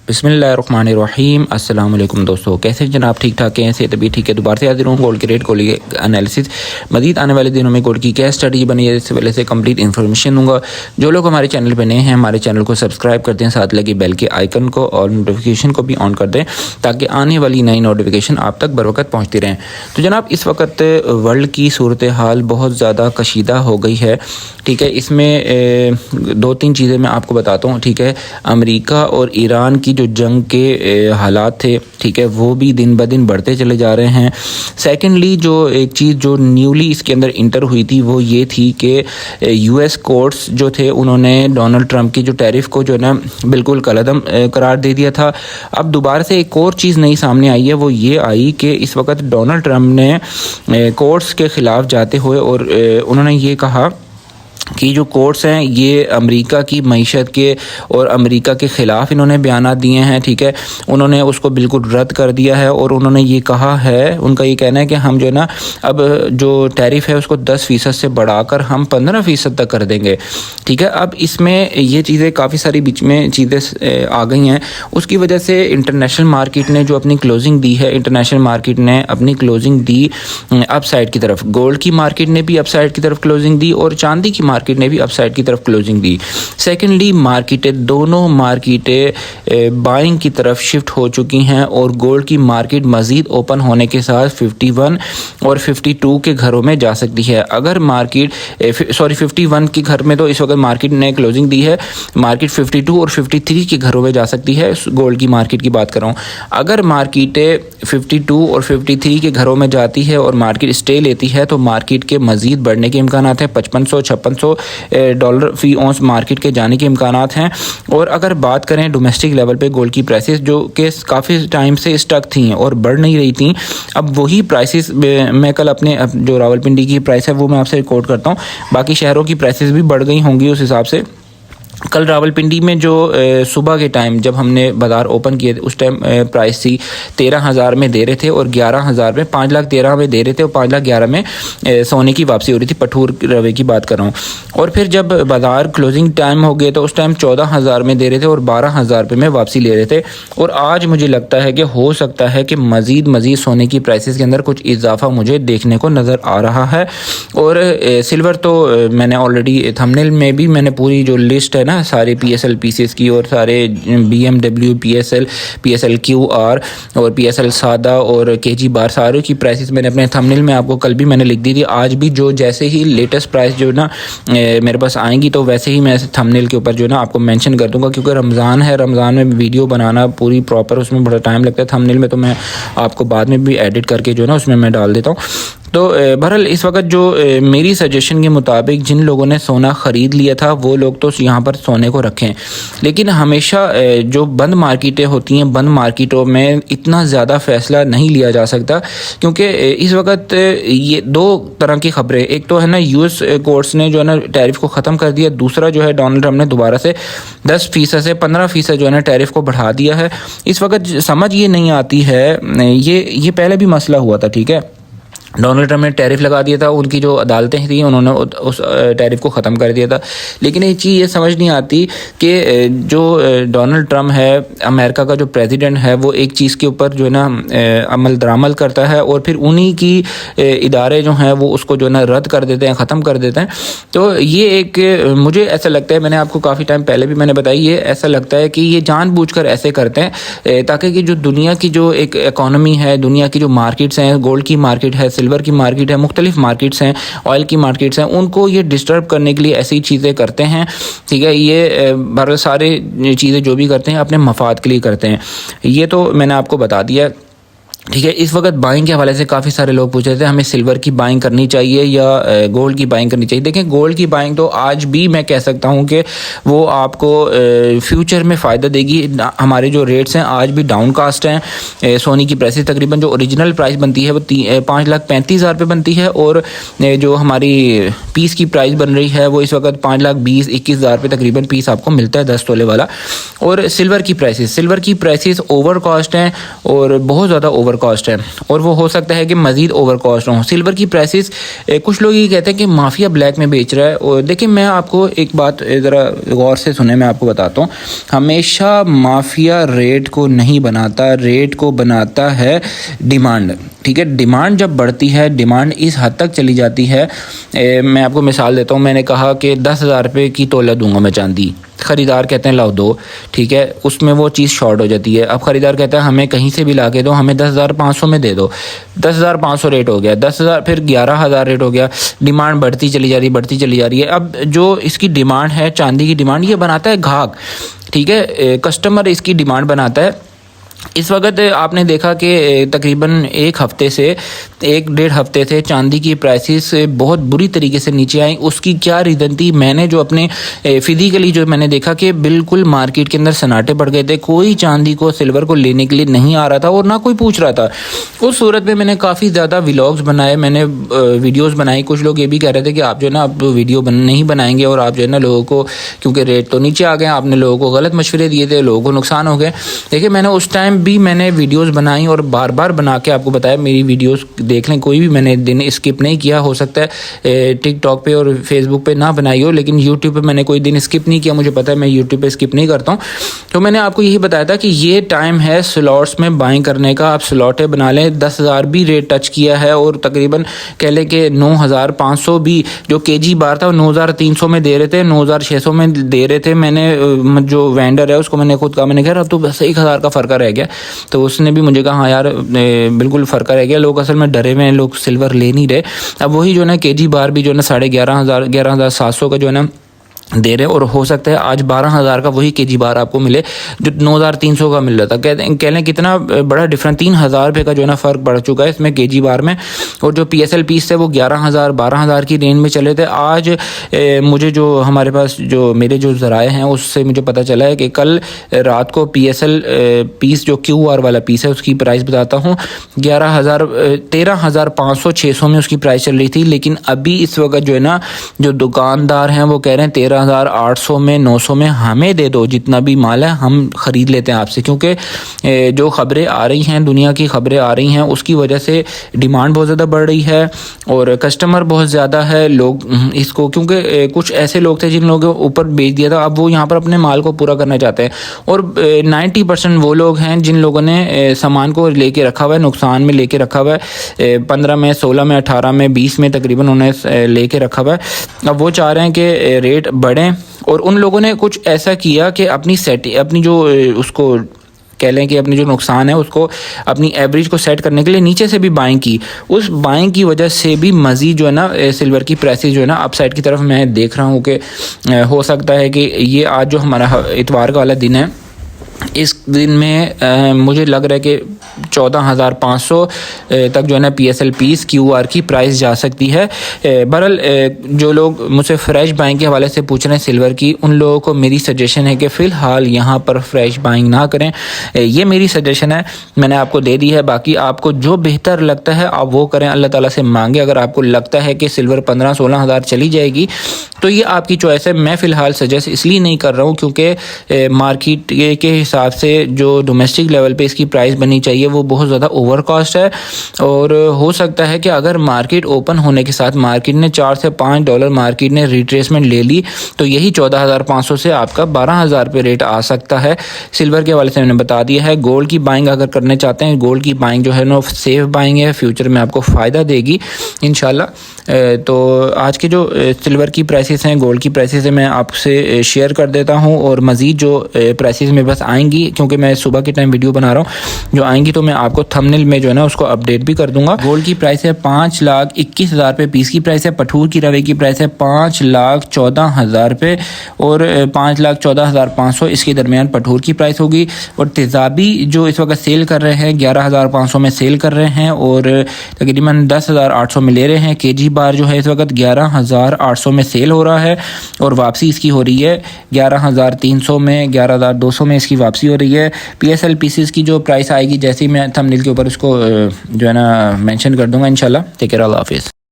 बिस्मिल्लाहिर्रहमानिर्रहीम। अस्सलाम वालेकुम दोस्तों, कैसे हैं जनाब? ठीक ठाक हैं? सेहत भी ठीक है? दोबारा से हाजिर हूँ गोल्ड के रेट, गोल्ड के एनालिसिस। मजीद आने वाले दिनों में गोल्ड की क्या स्टडी बनी है, इस वजह से कंप्लीट इन्फॉर्मेशन दूंगा। जो लोग हमारे चैनल पर नए हैं, हमारे चैनल को सब्सक्राइब करते हैं, साथ लगे बेल के आइकन को और नोटिफिकेशन को भी ऑन कर दें ताकि आने वाली नई नोटिफिकेशन आप तक बर वक्त पहुँचती रहें। तो जनाब, इस वक्त वर्ल्ड की सूरत हाल बहुत ज़्यादा कशीदा हो गई है, ठीक है। इसमें दो तीन चीज़ें मैं आपको बताता हूँ, ठीक है। अमेरिका और ईरान की जो जंग के हालात थे, ठीक है, वो भी दिन ब दिन बढ़ते चले जा रहे हैं। सेकेंडली, जो एक चीज़ जो न्यूली इसके अंदर इंटर हुई थी वो ये थी कि यूएस कोर्ट्स जो थे उन्होंने डोनाल्ड ट्रंप की जो टैरिफ को जो है ना बिल्कुल कलअदम करार दे दिया था। अब दोबारा से एक और चीज़ नई सामने आई है, वो ये आई कि इस वक्त डोनाल्ड ट्रंप ने कोर्ट्स के ख़िलाफ़ जाते हुए और उन्होंने ये कहा कि जो कोर्ट्स हैं ये अमेरिका की मईशत के और अमेरिका के ख़िलाफ़ इन्होंने बयानात दिए हैं, ठीक है। उन्होंने उसको बिल्कुल रद्द कर दिया है और उन्होंने ये कहा है, उनका ये कहना है कि हम जो है ना अब जो टैरिफ है उसको 10% से बढ़ाकर हम 15% तक कर देंगे, ठीक है। अब इसमें ये चीज़ें काफ़ी सारी बीच में चीज़ें आ गई हैं, उसकी वजह से इंटरनेशनल मार्केट ने जो अपनी क्लोजिंग दी है, इंटरनेशनल मार्केट ने अपनी क्लोजिंग दी अपसाइड की तरफ। गोल्ड की मार्केट ने भी अपसाइड की तरफ क्लोजिंग दी और चांदी की मार्केट ने भी अपसाइड की तरफ क्लोजिंग दी। सेकेंडली, दोनों मार्केटें बाइंग की तरफ शिफ्ट हो चुकी हैं और गोल्ड की मार्केट मज़ीद ओपन होने के साथ 51 और 52 के घरों में जा सकती है। अगर मार्केट 51 के घर में तो इस वक्त मार्केट ने क्लोजिंग दी है, मार्केट 52 और 53 के घरों में जा सकती है। गोल्ड की मार्केट की बात कर रहा हूँ। अगर मार्केटें 52 और 53 के घरों में जाती है और मार्केट स्टे लेती है तो मार्केट के मज़ीद बढ़ने के इम्कान हैं। $5500-5600 फी औंस मार्केट के जाने के इम्कानात हैं। और अगर बात करें डोमेस्टिक लेवल पे गोल्ड की प्राइसेस जो कि काफ़ी टाइम से स्टक थी और बढ़ नहीं रही थी, अब वही प्राइसेस मैं कल अपने जो रावलपिंडी की प्राइस है वो मैं आपसे रिकॉर्ड करता हूँ। बाकी शहरों की प्राइसेस भी बढ़ गई होंगी उस हिसाब से। कल रावलपिंडी में जो सुबह के टाइम जब हमने बाज़ार ओपन किए थे उस टाइम प्राइस थी 13,000 में दे रहे थे और 11,000 में 5,13,000 में दे रहे थे और 5,11,000 में सोने की वापसी हो रही थी। पठूर रवे की बात कर रहा हूँ। और फिर जब बाज़ार क्लोजिंग टाइम हो गया तो उस टाइम 14,000 में दे रहे थे और 12,000 रुपये में वापसी ले रहे थे। और आज मुझे लगता है कि हो सकता है कि मज़ीद सोने की प्राइसेस के अंदर कुछ इजाफा मुझे देखने को नज़र आ रहा है। और सिल्वर तो मैंने ऑलरेडी थंबनेल में भी मैंने पूरी जो लिस्ट है ना सारे PSL पीसेस की और सारे BMW PSL QR और PSL सादा और KG बार सारों की प्राइसेस मैंने अपने थंबनेल में आपको कल भी मैंने लिख दी थी। आज भी जो जैसे ही लेटेस्ट प्राइस जो ना मेरे पास आएंगी तो वैसे ही मैं थंबनेल के ऊपर जो ना आपको मेंशन कर दूंगा, क्योंकि रमज़ान है, रमज़ान में वीडियो बनाना पूरी प्रॉपर उसमें बड़ा टाइम लगता है। थंबनेल में तो मैं आपको बाद में भी एडिट करके जो है ना उसमें मैं डाल देता हूँ। तो बहरहाल इस वक्त जो मेरी सजेशन के मुताबिक जिन लोगों ने सोना ख़रीद लिया था वो लोग तो यहाँ पर सोने को रखें, लेकिन हमेशा जो बंद मार्केटें होती हैं, बंद मार्केटों में इतना ज़्यादा फ़ैसला नहीं लिया जा सकता, क्योंकि इस वक्त ये दो तरह की ख़बरें, एक तो है ना यूएस कोर्ट्स ने जो है ना टैरिफ को ख़त्म कर दिया, दूसरा जो है डोनाल्ड ट्रंप ने दोबारा से 10% से 15% जो है ना टैरिफ को बढ़ा दिया है। इस वक्त समझ ये नहीं आती है, ये पहले भी मसला हुआ था, ठीक है। डोनाल्ड ट्रंप ने टैरिफ लगा दिया था, उनकी जो अदालतें थी उन्होंने उस टैरिफ को ख़त्म कर दिया था। लेकिन एक चीज़ ये समझ नहीं आती कि जो डोनाल्ड ट्रंप है, अमेरिका का जो प्रेसिडेंट है, वो एक चीज़ के ऊपर जो है ना अमल दरामल करता है और फिर उन्हीं की इदारे जो हैं वो उसको जो है ना रद्द कर देते हैं, ख़त्म कर देते हैं। तो ये एक मुझे ऐसा लगता है, मैंने आपको काफ़ी टाइम पहले भी मैंने बताई, ये ऐसा लगता है कि ये जानबूझकर ऐसे करते हैं ताकि कि जो दुनिया की जो एक इकॉनमी है, दुनिया की जो मार्केट्स हैं, गोल्ड की मार्केट है, सिल्वर की मार्केट है, मुख्तलिफ मार्केट्स हैं, ऑयल की मार्केट्स हैं, उनको ये डिस्टर्ब करने के लिए ऐसी चीज़ें करते हैं, ठीक है। ये बार सारे चीज़ें जो भी करते हैं अपने मफाद के लिए करते हैं। ये तो मैंने आपको बता दिया, ठीक है। इस वक्त बाइंग के हवाले से काफ़ी सारे लोग पूछ रहे थे हमें सिल्वर की बाइंग करनी चाहिए या गोल्ड की बाइंग करनी चाहिए। देखें, गोल्ड की बाइंग तो आज भी मैं कह सकता हूं कि वो आपको फ्यूचर में फ़ायदा देगी। हमारे जो रेट्स हैं आज भी डाउन कास्ट हैं। सोने की प्राइसेस तकरीबन जो ओरिजिनल प्राइस बनती है वो 5,35,000 रुपये बनती है और जो हमारी पीस की प्राइस बन रही है वो इस वक्त 5,20,000-21,000 रुपये तकरीबन पीस आपको मिलता है 10 तोले वाला। और सिल्वर की प्राइसेस ओवर कास्ट हैं और बहुत ज़्यादा ओवर ओवर कॉस्ट है और वो हो सकता है कि मज़ीद ओवर कॉस्ट हो। सिल्वर की प्राइसेस कुछ लोग ये कहते हैं कि माफिया ब्लैक में बेच रहा है। और देखिए मैं आपको एक बात ज़रा गौर से सुने, मैं आपको बताता हूँ। हमेशा माफिया रेट को नहीं बनाता, रेट को बनाता है डिमांड। ठीक है, डिमांड जब बढ़ती है, डिमांड इस हद तक चली जाती है। मैं आपको मिसाल देता हूँ। मैंने कहा कि 10,000 रुपये की तोला दूंगा मैं चांदी, ख़रीदार कहते हैं लाओ दो, ठीक है, उसमें वो चीज़ शॉर्ट हो जाती है। अब ख़रीदार कहता है हमें कहीं से भी ला के दो, हमें 10,500 में दे दो। 10,500 रेट हो गया, 10,000 फिर 11,000 रेट हो गया। डिमांड बढ़ती चली जा रही, बढ़ती चली जा रही है। अब जो इसकी डिमांड है, चांदी की डिमांड, ये बनाता है घाक। ठीक है, कस्टमर इसकी डिमांड बनाता है। इस वक्त आपने देखा कि तकरीबन एक हफ़्ते से, 1-1.5 हफ़्ते से चांदी की प्राइसेस बहुत बुरी तरीके से नीचे आई। उसकी क्या रीज़न थी? मैंने जो अपने फिज़िकली जो मैंने देखा कि बिल्कुल मार्केट के अंदर सन्नाटे पड़ गए थे। कोई चांदी को, सिल्वर को लेने के लिए नहीं आ रहा था और ना कोई पूछ रहा था। उस सूरत में मैंने काफ़ी ज़्यादा व्लॉग्स बनाए, मैंने वीडियोज़ बनाई। कुछ लोग ये भी कह रहे थे कि आप जो है ना अब वीडियो नहीं बनाएंगे और आप जो है ना लोगों को, क्योंकि रेट तो नीचे आ गए, आपने लोगों को गलत मशवरे दिए थे, लोगों को नुकसान हो गए। देखिए मैंने उस टाइम भी मैंने वीडियोस बनाई और बार बार बना के आपको बताया। मेरी वीडियोस देख लें, कोई भी मैंने दिन स्किप नहीं किया। हो सकता है टिकटॉक पे और फेसबुक पे ना बनाई हो, लेकिन यूट्यूब पे मैंने कोई दिन स्किप नहीं किया। मुझे पता है मैं यूट्यूब पे स्किप नहीं करता हूँ। तो मैंने आपको यही बताया था कि ये टाइम है स्लॉट्स में बाइंग करने का। आप स्लॉटें बना लें। 10,000 भी रेट टच किया है और तकरीबन कह लें कि 9,500 भी जो केजी बार था वो 9,300 में दे रहे थे, 9,600 में दे रहे थे। मैंने जो वेंडर है उसको मैंने खुद कहा, मैंने कहा तो बस 1,000 का फ़र्क रह गया। तो उसने भी मुझे कहा हाँ यार बिल्कुल फ़र्क रह गया। लोग असल में डरे हुए हैं, लोग सिल्वर ले नहीं रहे। अब वही जो है ना केजी बार भी जो है ना 11,500 11,700 का जो है ना दे रहे, और हो सकता है आज 12,000 का वही केजी बार आपको मिले जो 9,300 का मिल रहा था। कह लें कितना बड़ा डिफरेंस, 3,000 रुपये का जो है ना फ़र्क बढ़ चुका है इसमें केजी बार में। और जो PSL पीस थे वो 11,000 12,000 की रेंज में चले थे। आज मुझे जो हमारे पास जो मेरे जो ज़राए हैं उससे मुझे पता चला है कि कल रात को PSL पीस जो QR वाला पीस है उसकी प्राइस बताता हूँ 13,500 600 में उसकी प्राइस चल रही थी। लेकिन अभी इस वक्त जो है ना जो दुकानदार हैं वो कह रहे हैं 13,800 में 900 में हमें दे दो, जितना भी माल है हम ख़रीद लेते हैं आपसे। क्योंकि जो ख़बरें आ रही हैं, दुनिया की ख़बरें आ रही हैं, उसकी वजह से डिमांड बहुत ज़्यादा बढ़ रही है और कस्टमर बहुत ज़्यादा है। लोग इसको, क्योंकि कुछ ऐसे लोग थे जिन लोगों के ऊपर बेच दिया था, अब वो यहाँ पर अपने माल को पूरा करना चाहते हैं। और 90% वो लोग हैं जिन लोगों ने सामान को लेके रखा हुआ है, नुकसान में लेके रखा हुआ है। 15 में, 16 में, 18 में, 20 में तकरीबन उन्हें लेके रखा हुआ है। अब वो चाह रहे हैं कि रेट बढ़ें और उन लोगों ने कुछ ऐसा किया कि अपनी जो उसको कह लें कि अपनी जो नुकसान है उसको, अपनी एवरेज को सेट करने के लिए नीचे से भी बाइंग की। उस बाइंग की वजह से भी मज़ीद जो है ना सिल्वर की प्राइसेस जो है ना अपसाइड की तरफ मैं देख रहा हूँ कि हो सकता है कि ये आज जो हमारा इतवार का वाला दिन है, इस दिन में मुझे लग रहा है कि 14,500 तक जो है ना PSL पीस QR की प्राइस जा सकती है। बहरहाल जो लोग मुझसे फ्रेश बाइंग के हवाले से पूछ रहे हैं सिल्वर की, उन लोगों को मेरी सजेशन है कि फ़िलहाल यहाँ पर फ्रेश बाइंग ना करें। ये मेरी सजेशन है, मैंने आपको दे दी है। बाकी आपको जो बेहतर लगता है आप वो करें, अल्लाह ताला से मांगे। अगर आपको लगता है कि सिल्वर 15-16 हज़ार चली जाएगी तो ये आपकी चॉइस है। मैं फ़िलहाल सजेस्ट इसलिए नहीं कर रहा हूँ क्योंकि मार्केट के हिसाब से जो डोमेस्टिक लेवल पे इसकी प्राइस बननी चाहिए वो बहुत ज़्यादा ओवर कॉस्ट है। और हो सकता है कि अगर मार्केट ओपन होने के साथ मार्केट ने $4 से $5 मार्केट ने रिट्रेसमेंट ले ली तो यही 14,500 से आपका 12,000 पे रेट आ सकता है। सिल्वर के हवाले से मैंने बता दिया है। गोल्ड की बाइंग अगर करने चाहते हैं, गोल्ड की बाइंग जो है ना सेफ बाइंग है, फ्यूचर में आपको फ़ायदा देगी इंशाल्लाह। तो आज के जो सिल्वर की प्राइसेस हैं, गोल्ड की प्राइसेस हैं, मैं आपसे शेयर कर देता हूं। और मज़ीद जो प्राइसेस में बस आएंगी, क्योंकि मैं सुबह के टाइम वीडियो बना रहा हूं, जो आएंगी तो मैं आपको थंबनेल में जो है ना उसको अपडेट भी कर दूंगा। गोल्ड की प्राइस है 5,21,000 रुपये पीस की प्राइस है। पठूर की रवे की प्राइस है 5,14,000 रुपये और 5,14,500 इसके दरमियान पठूर की प्राइस होगी। और तेज़ाबी जो इस वक्त सेल कर रहे हैं 11,500 में सेल कर रहे हैं और तकरीबन 10,800 में ले रहे हैं। केजी बार जो है इस वक्त 11,800 में सेल हो रहा है और वापसी इसकी हो रही है 11,300 में, 11,200 में इसकी वापसी हो रही है। PSL पीसेस की जो प्राइस आएगी जैसे ही मैं थंबनेल के ऊपर इसको जो है ना मेंशन कर दूंगा इंशाल्लाह। टेक केयर, अल्लाह हाफिज़।